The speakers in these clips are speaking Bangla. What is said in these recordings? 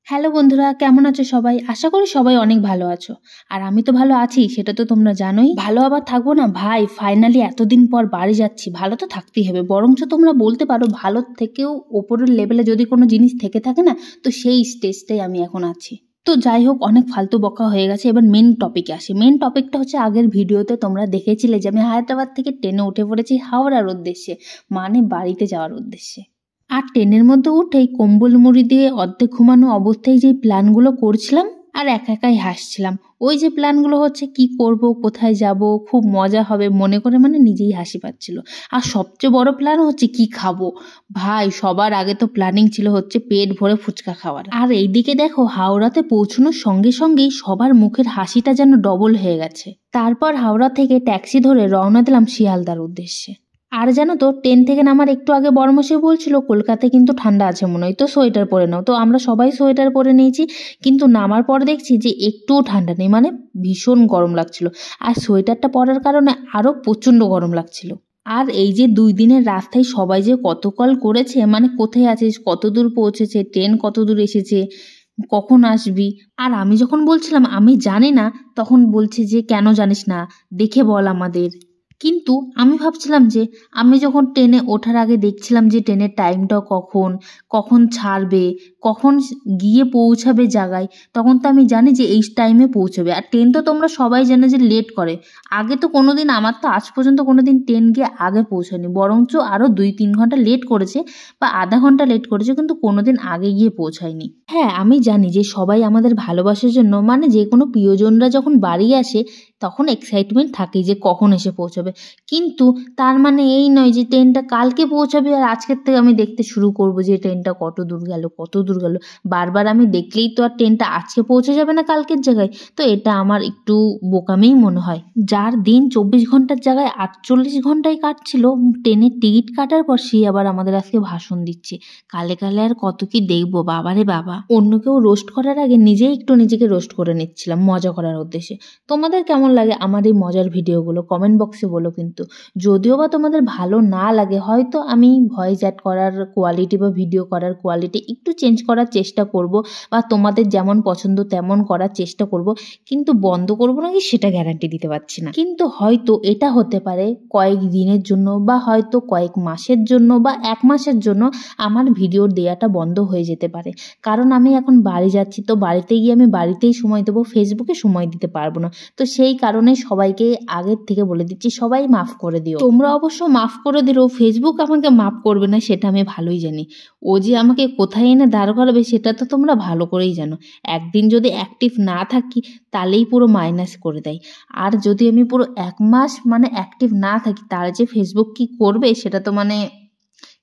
হ্যালো বন্ধুরা, কেমন আছো সবাই? আশা করি সবাই অনেক ভালো আছো। আর আমি তো ভালো আছি, সেটা তো তোমরা জানোই। ভালো আবার থাকবো না ভাই? ফাইনালি এতদিন পর বাড়ি যাচ্ছি, ভালো তো থাকতেই হবে। বরঞ্চ তোমরা বলতে পারো ভালো থেকেও ওপরের লেভেলে যদি কোনো জিনিস থেকে থাকে না, তো সেই স্টেজটাই আমি এখন আছি। তো যাই হোক, অনেক ফালতু বকা হয়ে গেছে, এবার মেন টপিকে আসি। মেন টপিকটা হচ্ছে, আগের ভিডিওতে তোমরা দেখেছিলে যে আমি হায়দ্রাবাদ থেকে ট্রেনে উঠে পড়েছি হাওড়ার উদ্দেশ্যে, মানে বাড়িতে যাওয়ার উদ্দেশ্যে। আর ট্রেনের মধ্যে উঠেই কম্বল মুড়ি দিয়ে অর্ধেক ঘুমানো অবস্থায় যে প্ল্যানগুলো করছিলাম আর একাই হাসছিলাম। ওই যে প্ল্যানগুলো হচ্ছে কি করব, কোথায় যাব, খুব মজা হবে মনে করে, মানে নিজেই হাসি পাচ্ছিল। আর সবচেয়ে বড় প্ল্যান হচ্ছে কি খাবো। ভাই, সবার আগে তো প্ল্যানিং ছিল হচ্ছে পেট ভরে ফুচকা খাওয়ার। আর এইদিকে দেখো, হাওড়াতে পৌঁছানোর সঙ্গে সঙ্গেই সবার মুখের হাসিটা যেন ডবল হয়ে গেছে। তারপর হাওড়া থেকে ট্যাক্সি ধরে রওনা দিলাম শিয়ালদার উদ্দেশ্যে। আর জানো তো, ট্রেন থেকে নামার একটু আগে বড়মাসি বলছিল কলকাতায় কিন্তু ঠান্ডা আছে মনে হয়, তো সোয়েটার পরে নাও। তো আমরা সবাই সোয়েটার পরে নিয়েছি, কিন্তু নামার পর দেখছি যে একটুও ঠান্ডা নেই, মানে ভীষণ গরম লাগছিল। আর সোয়েটারটা পরার কারণে আরও প্রচণ্ড গরম লাগছিল। আর এই যে 2 দিনের রাস্তায় সবাই যে কত কল করেছে, মানে কোথায় আছিস, কত দূর পৌঁছেছে, ট্রেন কত দূর এসেছে, কখন আসবি। আর আমি যখন বলছিলাম আমি জানি না, তখন বলছে যে কেন জানিস না, দেখে বল আমাদের। কিন্তু আমি ভাবছিলাম যে আমি যখন ট্রেনে ওঠার আগে দেখছিলাম যে ট্রেনের টাইমটা কখন কখন ছাড়বে, কখন গিয়ে পৌঁছাবে জায়গায়, তখন তো আমি জানি যে এই টাইমে পৌঁছাবে। আর ট্রেন তো তোমরা সবাই জানো যে লেট করে। আগে তো কোনোদিন, আমার তো আজ পর্যন্ত কোনোদিন ট্রেন গিয়ে আগে পৌঁছায়নি, বরঞ্চ আরও 2-3 ঘন্টা লেট করেছে বা আধা ঘন্টা লেট করেছে, কিন্তু কোনোদিন আগে গিয়ে পৌঁছায়নি। হ্যাঁ, আমি জানি যে সবাই আমাদের ভালোবাসার জন্য, মানে যে কোনো প্রিয়জনরা যখন বাড়ি আসে তখন এক্সাইটমেন্ট থাকে যে কখন এসে পৌঁছাবে। কিন্তু তার মানে এই নয় যে ট্রেনটা কালকে পৌঁছাবে আর আজকের থেকে আমি দেখতে শুরু করব যে ট্রেনটা কত দূর গেল কত দূর গেল। বারবার আমি দেখলেই তো আর ট্রেনটা আজকে পৌঁছে যাবে না কালকের জায়গায়। তো এটা আমার একটু বোকামেই মনে হয়। যার দিন 24 ঘন্টার জায়গায় 48 ঘন্টায় কাটছিল ট্রেনের টিকিট কাটার পর, সে আবার আমাদের আজকে ভাষণ দিচ্ছে। কালে কালে আর কত কি দেখবো, বাবারে বাবা। অন্য কেউ রোস্ট করার আগে নিজেই একটু নিজেকে রোস্ট করে নিচ্ছিলাম মজা করার উদ্দেশ্যে। তোমাদের কেমন লাগে আমার এই মজার ভিডিওগুলো কমেন্ট বক্সে বলো। কিন্তু যদিও বা তোমাদের ভালো না লাগে, হয়তো আমি ভয়েস অ্যাড করার কোয়ালিটি বা ভিডিও করার কোয়ালিটি একটু চেঞ্জ করার চেষ্টা করব, বা তোমাদের যেমন পছন্দ তেমন করার চেষ্টা করব। কিন্তু বন্ধ করবো নাকি সেটা গ্যারান্টি দিতে পারছি না। কিন্তু হয়তো এটা হতে পারে কয়েক দিনের জন্য, বা হয়তো কয়েক মাসের জন্য, বা 1 মাসের জন্য আমার ভিডিওর দেওয়াটা বন্ধ হয়ে যেতে পারে। কারণ আমি এখন বাড়ি যাচ্ছি, তো বাড়িতে গিয়ে আমি বাড়িতেই সময় দেবো, ফেসবুকে সময় দিতে পারবো না। তো সেই কারণে সবাইকে আগের থেকে বলে দিচ্ছি, সবাই মাফ করে দিও। তোমরা অবশ্য মাফ করে দিলেও ফেসবুক আমাকে মাফ করবে না, সেটা আমি ভালোই জানি। ও যে আমাকে কোথায় এনে দাঁড় করাবে সেটা তো তোমরা ভালো করেই জানো। একদিন যদি অ্যাক্টিভ না থাকি তাহলেই পুরো মাইনাস করে দেয়। আর যদি আমি পুরো 1 মাস মানে অ্যাক্টিভ না থাকি, তার যে ফেসবুক কি করবে সেটা তো মানে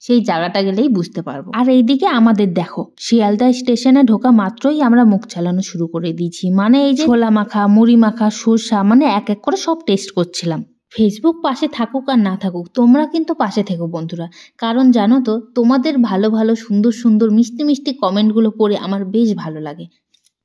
সেই জায়গাটা গেলেই বুঝতে পারবো। আর এইদিকে আমাদের দেখো, শিয়ালদা স্টেশনে ঢোকা মাত্রই আমরা মুখ চালানো শুরু করে দিয়েছি। মানে এই যে ছোলা মাখা, মুড়ি মাখা, সরষা, মানে এক এক করে সব টেস্ট করছিলাম। ফেসবুক পাশে থাকুক আর না থাকুক, তোমরা কিন্তু পাশে থেকো বন্ধুরা। কারণ জানো তো, তোমাদের ভালো ভালো সুন্দর সুন্দর মিষ্টি মিষ্টি কমেন্টগুলো পড়ে আমার বেশ ভালো লাগে।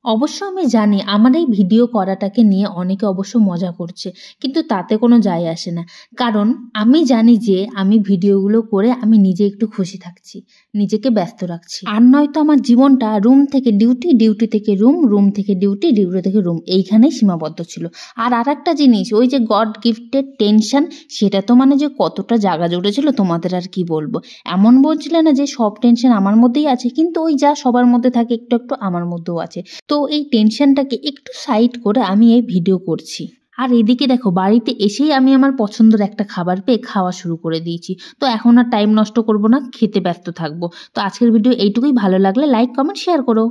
অবশ্য আমি জানি আমার এই ভিডিও করাটাকে নিয়ে অনেকে অবশ্য মজা করছে, কিন্তু তাতে কোনো যায় আসে না। কারণ আমি জানি যে আমি ভিডিওগুলো করে আমি নিজে একটু খুশি থাকছি, নিজেকে ব্যস্ত রাখছি। আর নয়তো আমার জীবনটা রুম থেকে ডিউটি, ডিউটি থেকে রুম, রুম থেকে ডিউটি, ডিউটি থেকে রুম, এইখানেই সীমাবদ্ধ ছিল। আর একটা জিনিস, ওই যে গড গিফটেড টেনশন, সেটা তো মানে যে কতটা জায়গা জুড়েছিল তোমাদের আর কি বলবো। এমন বলছিলে না যে সব টেনশন আমার মধ্যেই আছে, কিন্তু ওই যা সবার মধ্যে থাকে একটু একটু আমার মধ্যেও আছে। তো এই টেনশনটাকে একটু সাইড করে আমি এই ভিডিও করছি। আর এদিকে দেখো, বাড়িতে এসেই আমি আমার পছন্দের একটা খাবার পেয়ে খাওয়া শুরু করে দিয়েছি। তো এখন আর টাইম নষ্ট করব না, খেতে ব্যস্ত থাকবো। তো আজকের ভিডিও এইটুকুই। ভালো লাগলে লাইক কমেন্ট শেয়ার করো।